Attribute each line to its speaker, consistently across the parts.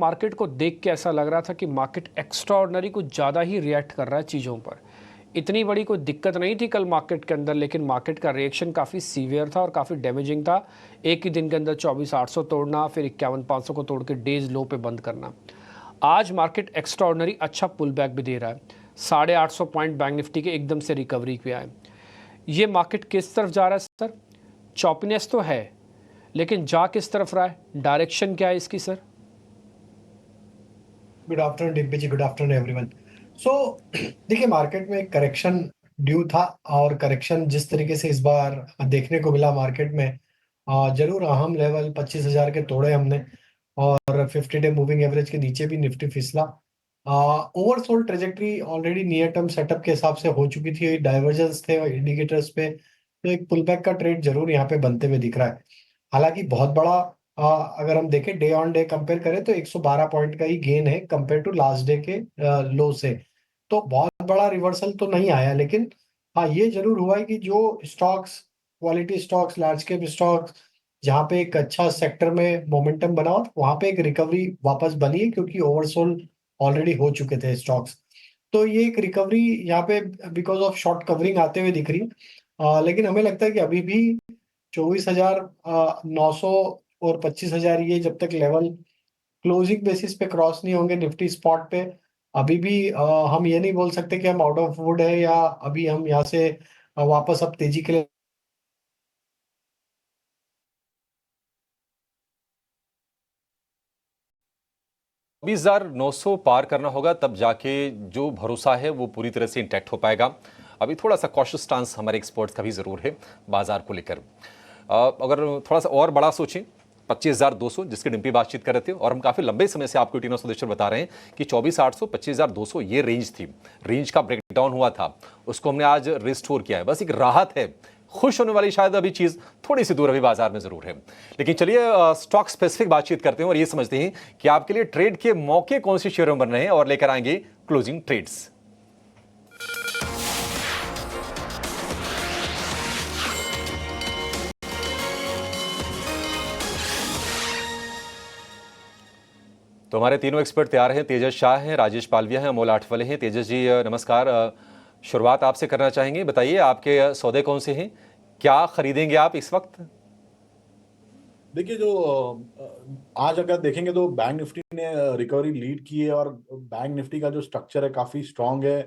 Speaker 1: Market को देख के ऐसा लग रहा था कि मार्केट एक्स्ट्राऑर्डिनरी कुछ ज़्यादा ही रिएक्ट कर रहा है चीज़ों पर। इतनी बड़ी कोई दिक्कत नहीं थी कल मार्केट के अंदर, लेकिन मार्केट का रिएक्शन काफ़ी सीवियर था और काफ़ी डैमेजिंग था। एक ही दिन के अंदर 24,800 तोड़ना, फिर 51,500 को तोड़ के डेज लो पे बंद करना। आज मार्केट एक्स्ट्राऑर्डिनरी अच्छा पुल बैक भी दे रहा है। 850 पॉइंट बैंक निफ्टी के एकदम से रिकवरी किया है। ये मार्केट किस तरफ जा रहा है सर? चॉपीनेस तो है, लेकिन जा किस तरफ रहा है? डायरेक्शन क्या है इसकी सर?
Speaker 2: गुड आफ्टरनून डिम्पी जी, गुड आफ्टरनून एवरीवन। सो देखिए, मार्केट में एक करेक्शन ड्यू था और करेक्शन जिस तरीके से इस बार देखने को मिला मार्केट में, जरूर अहम लेवल 25,000 के तोड़े हमने और 50 डे मूविंग एवरेज के नीचे भी निफ्टी फिसला। Oversold trajectory already near term setup के हिसाब से हो चुकी थी, डाइवर्जेंस थे और इंडिकेटर्स पे, तो एक पुलबैक का ट्रेड जरूर यहाँ पे बनते हुए दिख रहा है। हालांकि बहुत बड़ा, अगर हम देखें डे ऑन डे कंपेयर करें तो 112 पॉइंट का ही गेन है कंपेयर टू लास्ट डे के लो से। तो बहुत बड़ा रिवर्सल तो नहीं आया, लेकिन हाँ ये जरूर हुआ है कि जो stocks, quality stocks, large cap stocks, जहाँ पे एक अच्छा सेक्टर में मोमेंटम बना हो, वहां पे एक रिकवरी वापस बनी है, क्योंकि ओवरसोल्ड ऑलरेडी हो चुके थे स्टॉक्स। तो ये एक रिकवरी यहाँ पे बिकॉज ऑफ शॉर्ट कवरिंग आते हुए दिख रही है। लेकिन हमें लगता है कि अभी भी 24,900 और 25,000, ये जब तक लेवल क्लोजिंग बेसिस पे क्रॉस नहीं होंगे निफ्टी स्पॉट पे, अभी भी हम ये नहीं बोल सकते कि हम आउट ऑफ वुड है या अभी हम यहाँ से वापस अब तेजी के लिए।
Speaker 3: 20,900 पार करना होगा, तब जाके जो भरोसा है वो पूरी तरह से इंटैक्ट हो पाएगा। अभी थोड़ा सा कॉशियस स्टांस हमारे एक्सपर्ट्स का भी ज़रूर है बाजार को लेकर। अगर थोड़ा सा और बड़ा सोचें, 25,200 जिसकी डिम्पी बातचीत कर रहे थे, और हम काफ़ी लंबे समय से आपको टीनो सदस्य बता रहे हैं कि 24,800 25,200 ये रेंज थी, रेंज का ब्रेकडाउन हुआ था, उसको हमने आज रिस्टोर किया है। बस एक राहत है, खुश होने वाली शायद अभी चीज़ थोड़ी सी दूर अभी बाजार में ज़रूर है। लेकिन चलिए स्टॉक स्पेसिफिक बातचीत करते हैं और ये समझते हैं कि आपके लिए ट्रेड के मौके कौन से शेयरों में बन रहे हैं, और लेकर आएंगे क्लोजिंग ट्रेड्स। तो हमारे तीनों एक्सपर्ट तैयार हैं। तेजस शाह हैं, राजेश पालविया हैं, अमोल आठवले हैं। तेजस जी नमस्कार। शुरुआत आपसे करना चाहेंगे, बताइए आपके सौदे कौन से हैं, क्या खरीदेंगे आप इस वक्त?
Speaker 4: देखिए, जो आज अगर देखेंगे तो बैंक निफ्टी ने रिकवरी लीड की है और बैंक निफ्टी का जो स्ट्रक्चर है काफी स्ट्रांग है।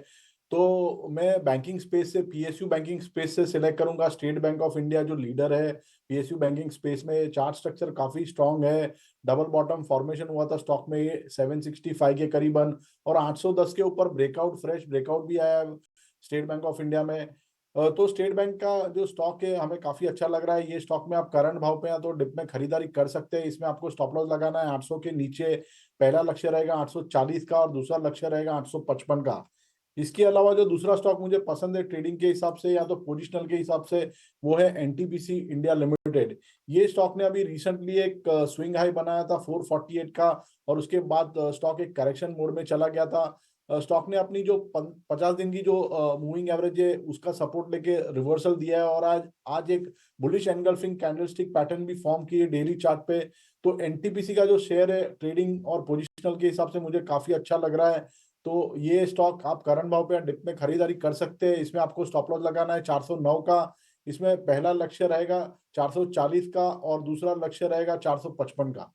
Speaker 4: तो मैं बैंकिंग स्पेस से, पीएसयू बैंकिंग स्पेस से सिलेक्ट करूंगा स्टेट बैंक ऑफ इंडिया जो लीडर है पीएसयू बैंकिंग स्पेस में। चार्ट स्ट्रक्चर काफी स्ट्रांग है, डबल बॉटम फॉर्मेशन हुआ था स्टॉक में 765 के करीबन, और 810 के ऊपर ब्रेकआउट, फ्रेश ब्रेकआउट भी आया है स्टेट बैंक ऑफ इंडिया में। तो स्टेट बैंक का जो स्टॉक है हमें काफी अच्छा लग रहा है। ये स्टॉक में आप करंट भाव पे या तो डिप में खरीदारी कर सकते हैं। इसमें आपको स्टॉप लॉस लगाना है 800 के नीचे। पहला लक्ष्य रहेगा 840 का और दूसरा लक्ष्य रहेगा 855 का। इसके अलावा जो दूसरा स्टॉक मुझे पसंद है ट्रेडिंग के हिसाब से या तो पोजिशनल के हिसाब से, वो है एनटीपीसी इंडिया लिमिटेड। ये स्टॉक ने अभी रिसेंटली एक स्विंग हाई बनाया था 448 का, और उसके बाद स्टॉक एक करेक्शन मोड में चला गया था। स्टॉक ने अपनी जो 50 दिन की जो मूविंग एवरेज है उसका सपोर्ट लेके रिवर्सल दिया है, और आज आज एक बुलिश एनगल्फिंग कैंडलस्टिक पैटर्न भी फॉर्म की है डेली चार्ट पे। तो एनटीपीसी का जो शेयर है ट्रेडिंग और पोजिशनल के हिसाब से मुझे काफी अच्छा लग रहा है। तो ये स्टॉक आप करंट भाव पे डिप में खरीदारी कर सकते हैं। इसमें आपको स्टॉप लॉस लगाना है 409 का। इसमें पहला लक्ष्य रहेगा 440 का और दूसरा लक्ष्य रहेगा 455 का।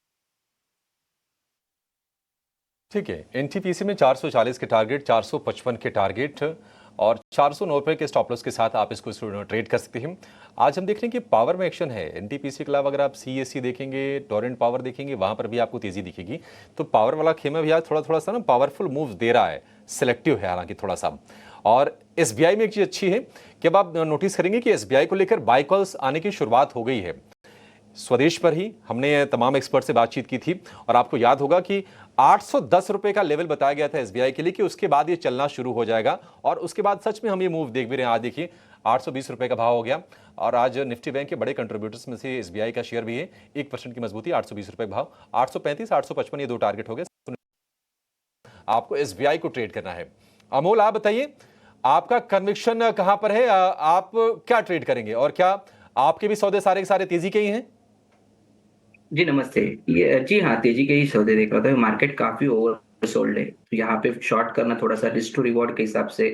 Speaker 3: ठीक है, एनटीपीसी में 440 के टारगेट, 455 के टारगेट और 409 के स्टॉप लॉस के साथ आप इसको ट्रेड कर सकते हैं। आज हम देख रहे हैं कि पावर में एक्शन है एनटीपीसी के अलावा। अगर आप सीएससी देखेंगे, टोरेंट पावर देखेंगे, वहां पर भी आपको तेजी दिखेगी। तो पावर वाला खेमा भी आज थोड़ा थोड़ा सा ना पावरफुल मूव दे रहा है, सिलेक्टिव है हालांकि थोड़ा सा। और एसबीआई में एक चीज अच्छी है कि अब आप नोटिस करेंगे कि एसबीआई को लेकर बाय कॉल्स आने की शुरुआत हो गई है। स्वदेश पर ही हमने तमाम एक्सपर्ट से बातचीत की थी और आपको याद होगा कि 810 रुपए का लेवल बताया गया था एसबीआई के लिए कि उसके बाद ये चलना शुरू हो जाएगा, और उसके बाद सच में हम ये मूव देख भी रहे हैं। आज देखिए 820 रुपए का भाव हो गया, और आज निफ्टी बैंक के बड़े कंट्रीब्यूटर्स में से एसबीआई का शेयर भी है। 1% की मजबूती, 820 रुपए का भाव, 835 855 ये दो टारगेट हो गए। आपको एसबीआई को ट्रेड करना है। अमोल आप बताइए, आपका कन्विक्शन कहां पर है? आप क्या ट्रेड करेंगे, और क्या आपके भी सौदे सारे के सारे तेजी के ही हैं?
Speaker 5: जी नमस्ते। ये जी हाँ, तेजी के ही सौदे देख रहा था। मार्केट काफी ओवर सोल्ड है, तो यहाँ पे शॉर्ट करना थोड़ा सा रिस्क टू रिवॉर्ड के हिसाब से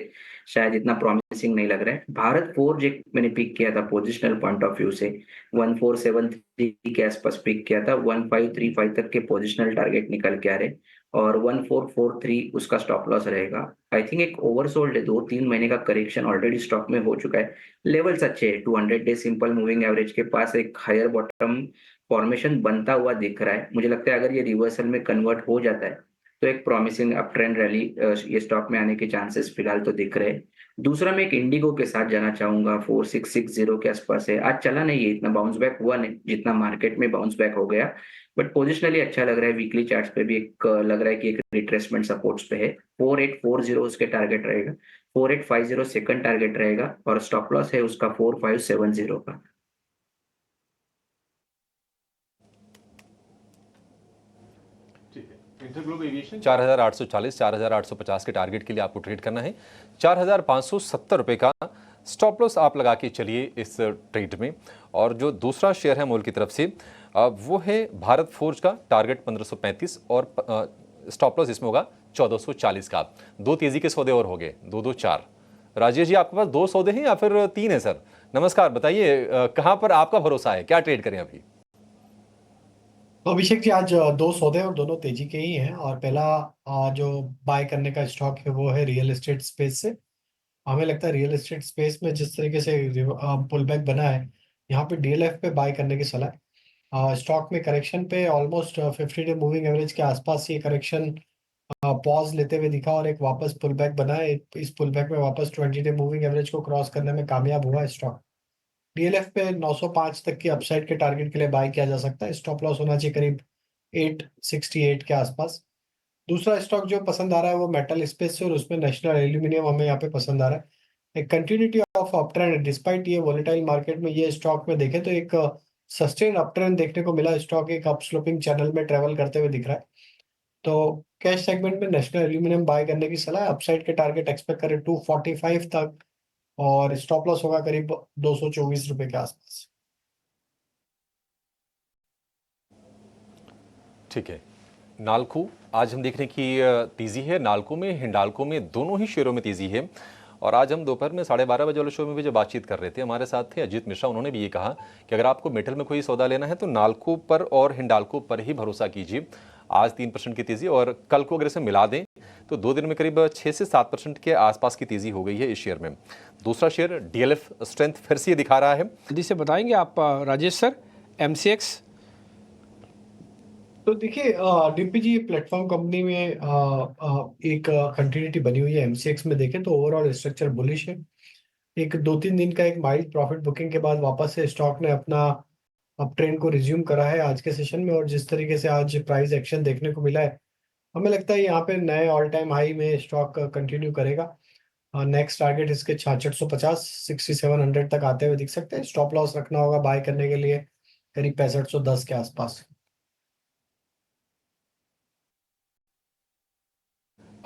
Speaker 5: शायद इतना प्रॉमिसिंग नहीं लग रहा है। भारत फोर्ज एक मैंने पिक किया था पोजिशनल पॉइंट ऑफ व्यू से, 1473 के आसपास पिक किया था। 1535 तक के पोजिशनल टारगेट निकल के आ रहे, और 1443 उसका स्टॉप लॉस रहेगा। आई थिंक एक ओवरसोल्ड है, 2-3 महीने का करेक्शन ऑलरेडी स्टॉक में हो चुका है। लेवल्स अच्छे है, 200 डे सिंपल मूविंग एवरेज के पास एक हायर बॉटम फॉर्मेशन बनता हुआ दिख रहा है। मुझे लगता है अगर ये रिवर्सल में कन्वर्ट हो जाता है, तो एक प्रॉमिसिंग अप ट्रेंड रैली ये स्टॉक में आने के चांसेस फिलहाल तो दिख रहे हैं। दूसरा मैं एक इंडिगो के साथ जाना चाहूंगा, 4660 के आसपास है। आज चला नहीं है, इतना बाउंस बैक हुआ नहीं जितना मार्केट में बाउंस बैक हो गया, बट पोजिशनली अच्छा लग रहा है। वीकली चार्ट्स पे भी एक लग रहा है कि एक रिट्रेसमेंट सपोर्ट्स पे है। 4840 उसके टारगेट रहेगा, 4850 सेकंड टारगेट रहेगा, और स्टॉप लॉस है उसका 4570 का।
Speaker 3: इंटरग्लोब एविएशन 4840 4850 के टारगेट के लिए आपको ट्रेड करना है। 4570 रुपए का स्टॉप लॉस आप लगा के चलिए इस ट्रेड में। और जो दूसरा शेयर है मोल की तरफ से वो है भारत फोर्ज का, टारगेट 1535 और स्टॉप लॉस इसमें होगा 1440 का। दो तेजी के सौदे और हो गए, 2-2-4। राजेश जी, आपके पास 2 सौदे हैं या फिर 3 है सर? नमस्कार, बताइए कहां पर आपका भरोसा है, क्या ट्रेड करें अभी?
Speaker 2: तो अभिषेक जी, आज दो सौदे और दोनों तेजी के ही हैं। और पहला जो बाय करने का स्टॉक है वो है रियल एस्टेट स्पेस से। हमें लगता है रियल एस्टेट स्पेस में जिस तरीके से पुल बैक बना है, यहाँ पे डीएलएफ पे बाय करने की सलाह है। स्टॉक में करेक्शन पे ऑलमोस्ट 50 डे मूविंग एवरेज के आसपास ये करेक्शन पॉज लेते हुए दिखा, और एक वापस पुल बैक बना है। इस पुल बैक में वापस 20 डे मूविंग एवरेज को क्रॉस करने में कामयाब हुआ है स्टॉक। डीएलएफ पे 905 तक की अपसाइड के टारगेट के लिए बाय किया जा सकता है। स्टॉप लॉस होना चाहिए करीब 868 के आसपास। दूसरा स्टॉक जो पसंद आ रहा है वो मेटल स्पेस से, और उसमें नेशनल एल्यूमिनियम हमें यहाँ पे पसंद आ रहा है। एक continuity of up trend, despite ये वोलेटाइल मार्केट में ये स्टॉक में देखें तो एक सस्टेन अप ट्रेंड देखने को मिला। स्टॉक एक अप स्लोपिंग चैनल में ट्रेवल करते हुए दिख रहा है। तो कैश सेगमेंट में नेशनल एल्यूमिनियम बाय करने की सलाह है। अपसाइड के टारगेट एक्सपेक्ट करें 245 तक, और स्टॉप लॉस होगा करीब 224 रुपए के आसपास।
Speaker 3: ठीक है। नाल्को, आज हम देख रहे हैं कि तेजी है नाल्को में, हिंडाल्को में, दोनों ही शेयरों में तेजी है। और आज हम दोपहर में 12:30 बजे वाले शो में भी जब बातचीत कर रहे थे, हमारे साथ थे अजीत मिश्रा, उन्होंने भी ये कहा कि अगर आपको मेटल में कोई सौदा लेना है तो नाल्को पर और हिंडाल्को पर ही भरोसा कीजिए। आज 3% की तेजी, और कल को अगर इसे मिला दें तो 2 दिन में करीब 6 से 7% के आसपास की तेजी हो गई है इस शेयर में। दूसरा शेयर डीएलएफ स्ट्रेंथ फिर से ये दिखा रहा है।
Speaker 1: जल्दी से बताएंगे आप राजेश सर, एमसीएक्स।
Speaker 2: तो देखिए डीपी जी, प्लेटफॉर्म कंपनी में एक कंटिन्यूटी बनी हुई है। एमसीएक्स में देखें तो ओवरऑल स्ट्रक्चर बुलिश है। एक 2-3 दिन का एक माइल्ड प्रॉफिट बुकिंग के बाद वापस से स्टॉक ने अपना अप ट्रेंड को रिज्यूम करा है आज के सेशन में। और जिस तरीके से आज प्राइस एक्शन देखने को मिला है, हमें लगता है यहाँ पे नए ऑल टाइम हाई में स्टॉक कंटिन्यू करेगा। नेक्स्ट टारगेट इसके 6650 6700 तक आते हुए दिख सकते हैं। स्टॉप लॉस रखना होगा बाय करने के लिए करीब 6510 के आसपास।